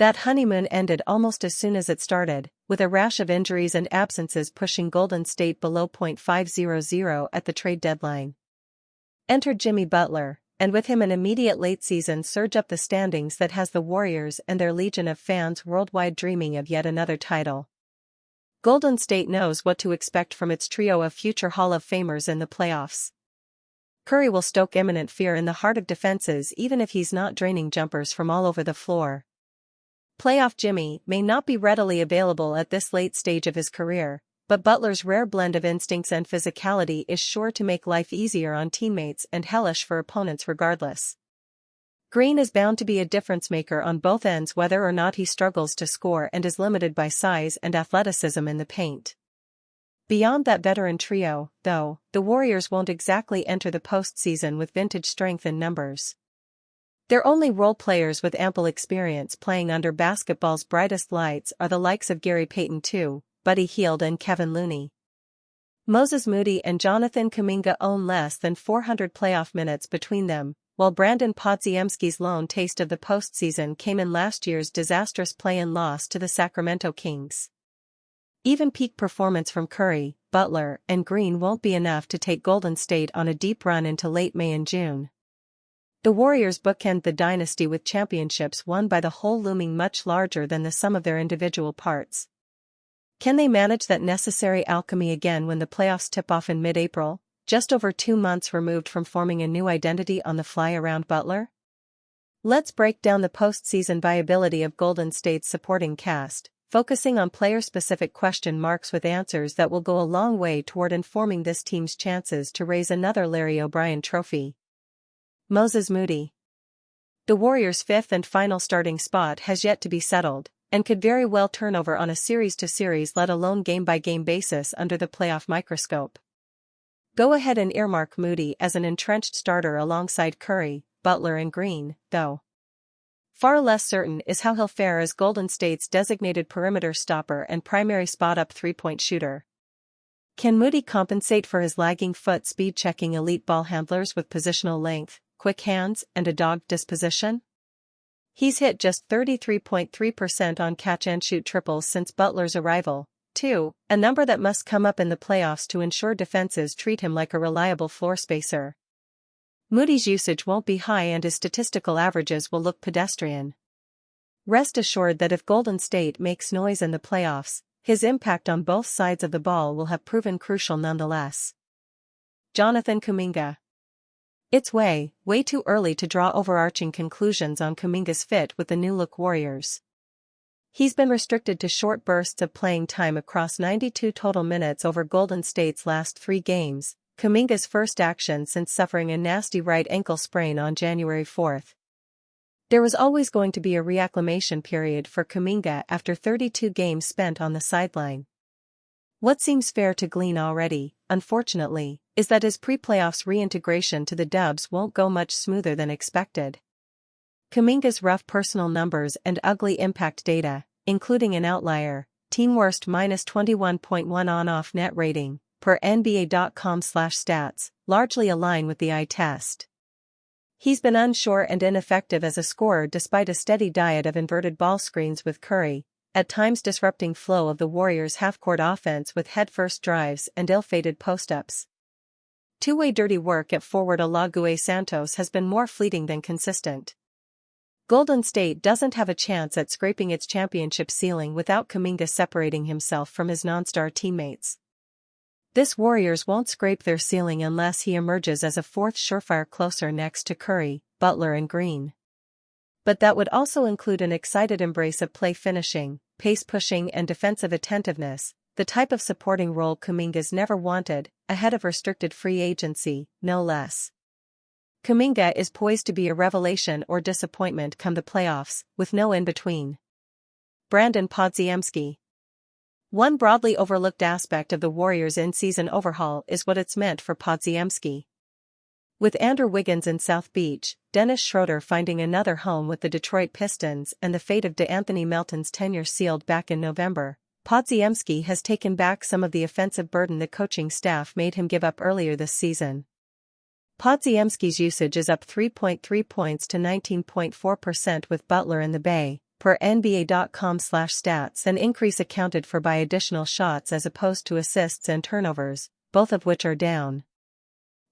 That honeymoon ended almost as soon as it started, with a rash of injuries and absences pushing Golden State below .500 at the trade deadline. Entered Jimmy Butler, and with him an immediate late-season surge up the standings that has the Warriors and their legion of fans worldwide dreaming of yet another title. Golden State knows what to expect from its trio of future Hall of Famers in the playoffs. Curry will stoke imminent fear in the heart of defenses even if he's not draining jumpers from all over the floor. Playoff Jimmy may not be readily available at this late stage of his career, but Butler's rare blend of instincts and physicality is sure to make life easier on teammates and hellish for opponents regardless. Green is bound to be a difference-maker on both ends whether or not he struggles to score and is limited by size and athleticism in the paint. Beyond that veteran trio, though, the Warriors won't exactly enter the postseason with vintage strength and numbers. Their only role players with ample experience playing under basketball's brightest lights are the likes of Gary Payton II, Buddy Hield and Kevin Looney. Moses Moody and Jonathan Kuminga own less than 400 playoff minutes between them, while Brandon Podziemski's lone taste of the postseason came in last year's disastrous play-in loss to the Sacramento Kings. Even peak performance from Curry, Butler, and Green won't be enough to take Golden State on a deep run into late May and June. The Warriors bookend the dynasty with championships won by the whole looming much larger than the sum of their individual parts. Can they manage that necessary alchemy again when the playoffs tip off in mid-April, just over 2 months removed from forming a new identity on the fly around Butler? Let's break down the postseason viability of Golden State's supporting cast, focusing on player-specific question marks with answers that will go a long way toward informing this team's chances to raise another Larry O'Brien trophy. Moses Moody. The Warriors' fifth and final starting spot has yet to be settled, and could very well turn over on a series-to-series let alone game-by-game basis under the playoff microscope. Go ahead and earmark Moody as an entrenched starter alongside Curry, Butler and Green, though. Far less certain is how he'll fare as Golden State's designated perimeter stopper and primary spot-up three-point shooter. Can Moody compensate for his lagging foot speed checking elite ball handlers with positional length, quick hands, and a dogged disposition? He's hit just 33.3% on catch-and-shoot triples since Butler's arrival, too, a number that must come up in the playoffs to ensure defenses treat him like a reliable floor spacer. Moody's usage won't be high and his statistical averages will look pedestrian. Rest assured that if Golden State makes noise in the playoffs, his impact on both sides of the ball will have proven crucial nonetheless. Jonathan Kuminga. It's way too early to draw overarching conclusions on Kuminga's fit with the new-look Warriors. He's been restricted to short bursts of playing time across 92 total minutes over Golden State's last 3 games, Kuminga's first action since suffering a nasty right ankle sprain on January 4. There was always going to be a reacclimation period for Kuminga after 32 games spent on the sideline. What seems fair to glean already, unfortunately, is that his pre-playoffs reintegration to the Dubs won't go much smoother than expected. Kuminga's rough personal numbers and ugly impact data, including an outlier, team worst -21.1 on-off net rating, per NBA.com/stats, largely align with the eye test. He's been unsure and ineffective as a scorer despite a steady diet of inverted ball screens with Curry, at times disrupting flow of the Warriors' half-court offense with head-first drives and ill-fated post-ups. Two-way dirty work at forward Olajuwon Santos has been more fleeting than consistent. Golden State doesn't have a chance at scraping its championship ceiling without Kuminga separating himself from his non-star teammates. This Warriors won't scrape their ceiling unless he emerges as a fourth surefire closer next to Curry, Butler and Green. But that would also include an excited embrace of play finishing, pace pushing and defensive attentiveness, the type of supporting role Kuminga's never wanted, ahead of restricted free agency, no less. Kuminga is poised to be a revelation or disappointment come the playoffs, with no in-between. Brandon Podziemski. One broadly overlooked aspect of the Warriors' in-season overhaul is what it's meant for Podziemski. With Andrew Wiggins in South Beach, Dennis Schroeder finding another home with the Detroit Pistons and the fate of DeAnthony Melton's tenure sealed back in November, Podziemski has taken back some of the offensive burden the coaching staff made him give up earlier this season. Podziemski's usage is up 3.3 points to 19.4% with Butler in the Bay, per NBA.com/stats, an increase accounted for by additional shots as opposed to assists and turnovers, both of which are down.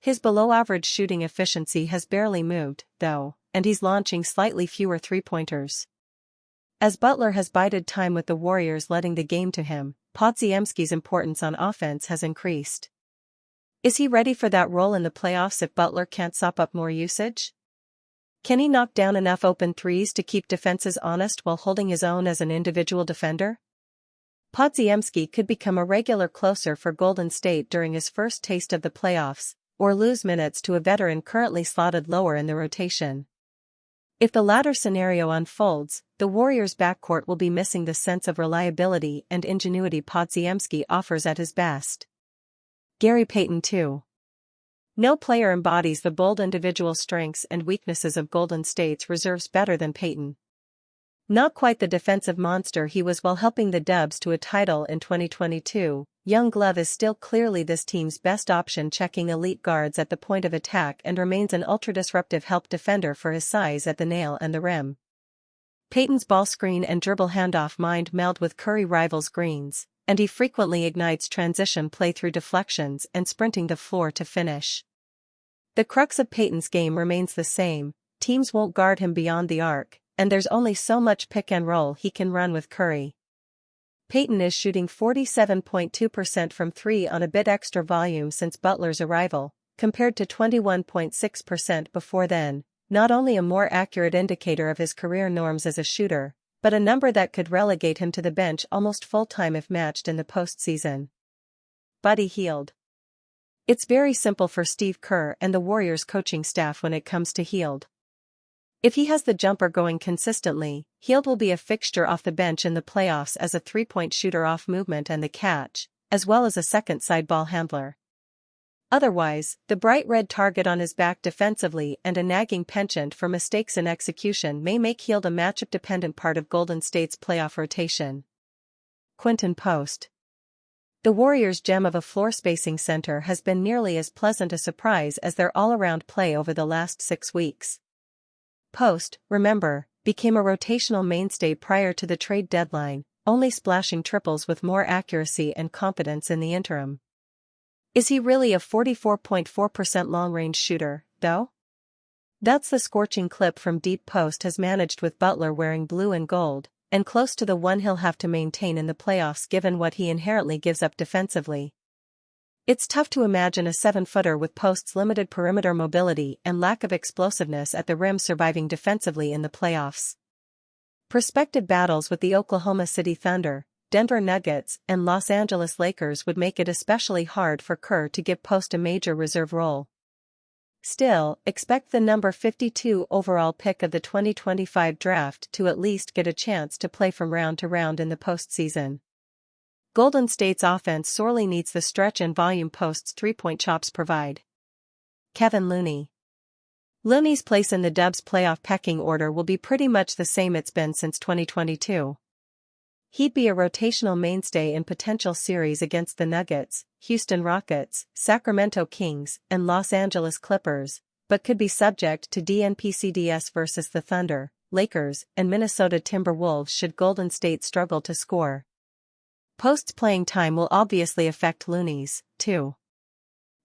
His below-average shooting efficiency has barely moved, though, and he's launching slightly fewer three-pointers. As Butler has bided time with the Warriors letting the game to him, Podziemski's importance on offense has increased. Is he ready for that role in the playoffs if Butler can't sop up more usage? Can he knock down enough open threes to keep defenses honest while holding his own as an individual defender? Podziemski could become a regular closer for Golden State during his first taste of the playoffs, or lose minutes to a veteran currently slotted lower in the rotation. If the latter scenario unfolds, the Warriors' backcourt will be missing the sense of reliability and ingenuity Podziemski offers at his best. Gary Payton too. No player embodies the bold individual strengths and weaknesses of Golden State's reserves better than Payton. Not quite the defensive monster he was while helping the Dubs to a title in 2022, young Glove is still clearly this team's best option, checking elite guards at the point of attack and remains an ultra-disruptive help defender for his size at the nail and the rim. Payton's ball screen and dribble handoff mind meld with Curry rivals Green's, and he frequently ignites transition play through deflections and sprinting the floor to finish. The crux of Payton's game remains the same: teams won't guard him beyond the arc, and there's only so much pick and roll he can run with Curry. Payton is shooting 47.2% from three on a bit extra volume since Butler's arrival, compared to 21.6% before then, not only a more accurate indicator of his career norms as a shooter, but a number that could relegate him to the bench almost full-time if matched in the postseason. Buddy Hield. It's very simple for Steve Kerr and the Warriors coaching staff when it comes to Hield. If he has the jumper going consistently, Hield will be a fixture off the bench in the playoffs as a three-point shooter off movement and the catch, as well as a second side ball handler. Otherwise, the bright red target on his back defensively and a nagging penchant for mistakes in execution may make Hield a matchup-dependent part of Golden State's playoff rotation. Quinton Post. The Warriors' gem of a floor-spacing center has been nearly as pleasant a surprise as their all-around play over the last 6 weeks. Post, remember, became a rotational mainstay prior to the trade deadline, only splashing triples with more accuracy and confidence in the interim. Is he really a 44.4% long-range shooter, though? That's the scorching clip from deep Post has managed with Butler wearing blue and gold, and close to the one he'll have to maintain in the playoffs given what he inherently gives up defensively. It's tough to imagine a 7-footer with Post's limited perimeter mobility and lack of explosiveness at the rim surviving defensively in the playoffs. Prospective battles with the Oklahoma City Thunder, Denver Nuggets, and Los Angeles Lakers would make it especially hard for Kerr to give Post a major reserve role. Still, expect the number 52 overall pick of the 2025 draft to at least get a chance to play from round to round in the postseason. Golden State's offense sorely needs the stretch and volume Post's three-point chops provide. Kevin Looney. Looney's place in the Dubs' playoff pecking order will be pretty much the same it's been since 2022. He'd be a rotational mainstay in potential series against the Nuggets, Houston Rockets, Sacramento Kings, and Los Angeles Clippers, but could be subject to DNP-CDS versus the Thunder, Lakers, and Minnesota Timberwolves should Golden State struggle to score. Post's playing time will obviously affect Looney's, too.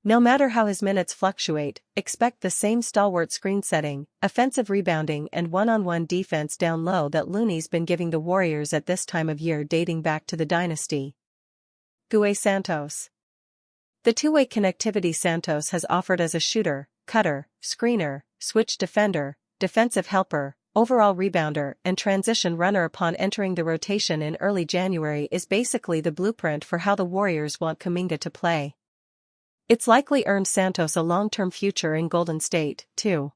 No matter how his minutes fluctuate, expect the same stalwart screen setting, offensive rebounding and one-on-one defense down low that Looney's been giving the Warriors at this time of year dating back to the dynasty. Gue Santos. The two-way connectivity Santos has offered as a shooter, cutter, screener, switch defender, defensive helper, overall rebounder and transition runner upon entering the rotation in early January is basically the blueprint for how the Warriors want Kuminga to play. It's likely earned Santos a long-term future in Golden State, too.